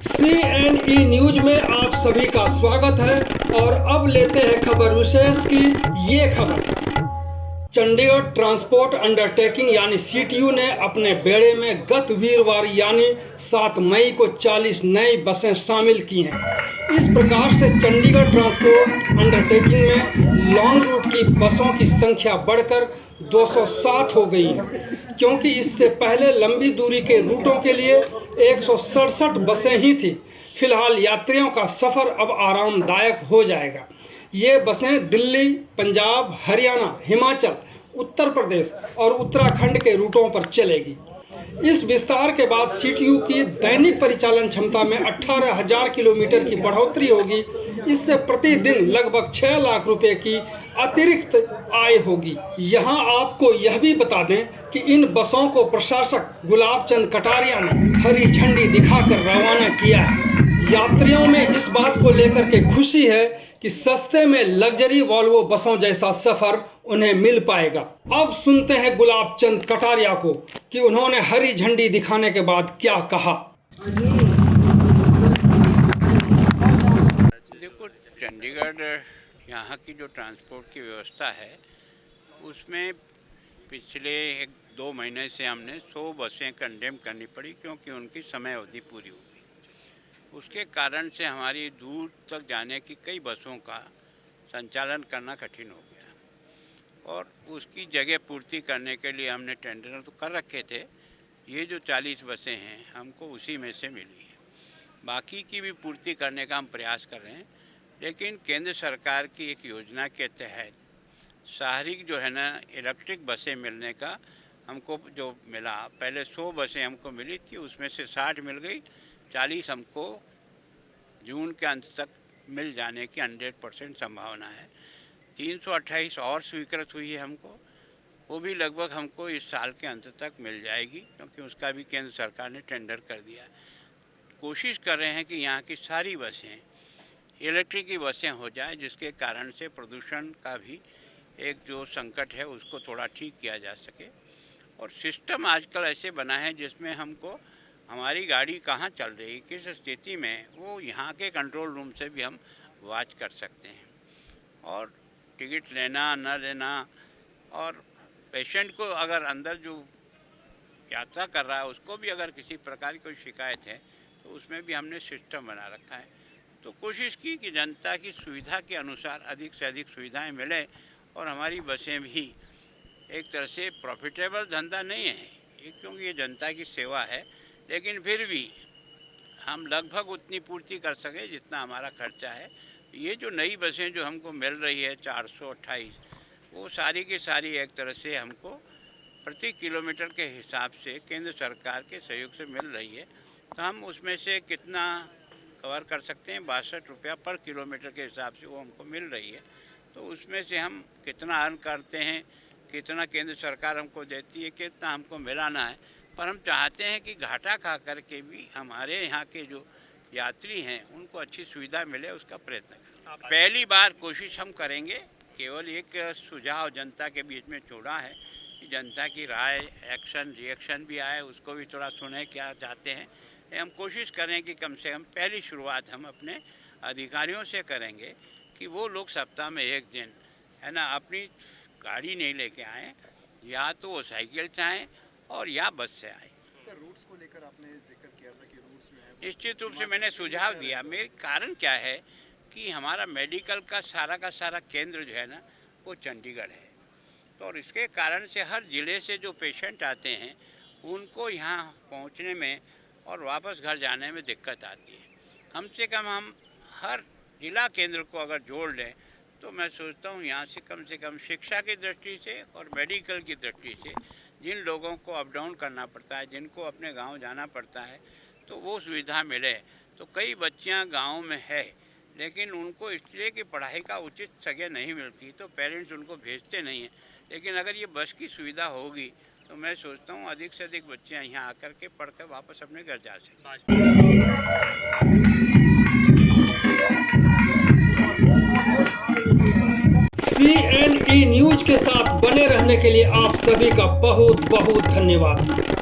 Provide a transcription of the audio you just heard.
CNE news में आप सभी का स्वागत है और अब लेते हैं खबर विशेष की ये खबर। चंडीगढ़ ट्रांसपोर्ट अंडरटेकिंग यानी CTU ने अपने बेड़े में गत वीरवार यानी 7 मई को 40 नई बसें शामिल की हैं। इस प्रकार से चंडीगढ़ ट्रांसपोर्ट अंडरटेकिंग में लॉन्ग रूट की बसों की संख्या बढ़कर 260 हो गई है, क्योंकि इससे पहले लंबी दूरी के रूटों के लिए 167 बसें ही थीं। फिलहाल यात्रियों का सफ़र अब आरामदायक हो जाएगा। ये बसें दिल्ली, पंजाब, हरियाणा, हिमाचल, उत्तर प्रदेश और उत्तराखंड के रूटों पर चलेगी। इस विस्तार के बाद CTU की दैनिक परिचालन क्षमता में 18,000 किलोमीटर की बढ़ोतरी होगी। इससे प्रतिदिन लगभग 6 लाख रुपए की अतिरिक्त आय होगी। यहाँ आपको यह भी बता दें कि इन बसों को प्रशासक गुलाब चंद कटारिया ने हरी झंडी दिखाकर रवाना किया है। यात्रियों में इस बात को लेकर के खुशी है कि सस्ते में लग्जरी वॉल्वो बसों जैसा सफर उन्हें मिल पाएगा। अब सुनते हैं गुलाब चंद कटारिया को कि उन्होंने हरी झंडी दिखाने के बाद क्या कहा। देखो, चंडीगढ़ यहाँ की जो ट्रांसपोर्ट की व्यवस्था है उसमें पिछले 1-2 महीने से हमने 100 बसें कंडेम करनी पड़ी, क्योंकि उनकी समय अवधि पूरी हो गई। उसके कारण से हमारी दूर तक जाने की कई बसों का संचालन करना कठिन हो गया और उसकी जगह पूर्ति करने के लिए हमने टेंडर तो कर रखे थे। ये जो 40 बसें हैं हमको उसी में से मिली है। बाकी की भी पूर्ति करने का हम प्रयास कर रहे हैं, लेकिन केंद्र सरकार की एक योजना के तहत शहरी जो है ना इलेक्ट्रिक बसें मिलने का हमको जो मिला, पहले 100 बसें हमको मिली थी, उसमें से 60 मिल गई, 40 हमको जून के अंत तक मिल जाने की 100% संभावना है। 328 और स्वीकृत हुई है हमको, वो भी लगभग हमको इस साल के अंत तक मिल जाएगी, क्योंकि उसका भी केंद्र सरकार ने टेंडर कर दिया। कोशिश कर रहे हैं कि यहाँ की सारी बसें इलेक्ट्रिक की बसें हो जाए, जिसके कारण से प्रदूषण का भी एक जो संकट है उसको थोड़ा ठीक किया जा सके। और सिस्टम आजकल ऐसे बना है जिसमें हमको हमारी गाड़ी कहाँ चल रही, किस स्थिति में, वो यहाँ के कंट्रोल रूम से भी हम वॉच कर सकते हैं। और टिकट लेना न लेना, और पेशेंट को अगर अंदर जो यात्रा कर रहा है उसको भी अगर किसी प्रकार की कोई शिकायत है तो उसमें भी हमने सिस्टम बना रखा है। तो कोशिश की कि जनता की सुविधा के अनुसार अधिक से अधिक सुविधाएँ मिले और हमारी बसें भी एक तरह से प्रॉफिटेबल धंधा नहीं है ये, क्योंकि ये जनता की सेवा है, लेकिन फिर भी हम लगभग उतनी पूर्ति कर सके जितना हमारा खर्चा है। ये जो नई बसें जो हमको मिल रही है 428, वो सारी की सारी एक तरह से हमको प्रति किलोमीटर के हिसाब से केंद्र सरकार के सहयोग से मिल रही है। तो हम उसमें से कितना कवर कर सकते हैं, 62 रुपया पर किलोमीटर के हिसाब से वो हमको मिल रही है। तो उसमें से हम कितना अर्न करते हैं, कितना केंद्र सरकार हमको देती है, कितना हमको मिलाना है। पर हम चाहते हैं कि घाटा खा कर के भी हमारे यहाँ के जो यात्री हैं उनको अच्छी सुविधा मिले, उसका प्रयत्न करें। पहली बार कोशिश हम करेंगे। केवल एक सुझाव जनता के बीच में छोड़ा है कि जनता की राय, एक्शन, रिएक्शन भी आए, उसको भी थोड़ा सुने क्या चाहते हैं। हम कोशिश करें कि कम से कम पहली शुरुआत हम अपने अधिकारियों से करेंगे कि वो लोग सप्ताह में 1 दिन है ना अपनी गाड़ी नहीं लेके आएँ, या तो वो साइकिल से आएँ और या बस से आए। सर, रूट्स को लेकर आपने जिक्र किया था कि रूट्स जो है निश्चित रूप से मैंने सुझाव दिया। मेरे कारण क्या है कि हमारा मेडिकल का सारा केंद्र जो है ना वो चंडीगढ़ है। तो और इसके कारण से हर ज़िले से जो पेशेंट आते हैं उनको यहाँ पहुँचने में और वापस घर जाने में दिक्कत आती है। कम से कम हम हर जिला केंद्र को अगर जोड़ लें तो मैं सोचता हूँ यहाँ से कम शिक्षा की दृष्टि से और मेडिकल की दृष्टि से जिन लोगों को अप डाउन करना पड़ता है, जिनको अपने गांव जाना पड़ता है, तो वो सुविधा मिले। तो कई बच्चियां गांव में है, लेकिन उनको इसलिए कि पढ़ाई का उचित जगह नहीं मिलती, तो पेरेंट्स उनको भेजते नहीं हैं। लेकिन अगर ये बस की सुविधा होगी तो मैं सोचता हूँ अधिक से अधिक बच्चियाँ यहाँ आकर के पढ़कर वापस अपने घर जा सकें। CNE न्यूज के साथ बने रहने के लिए आप सभी का बहुत बहुत धन्यवाद।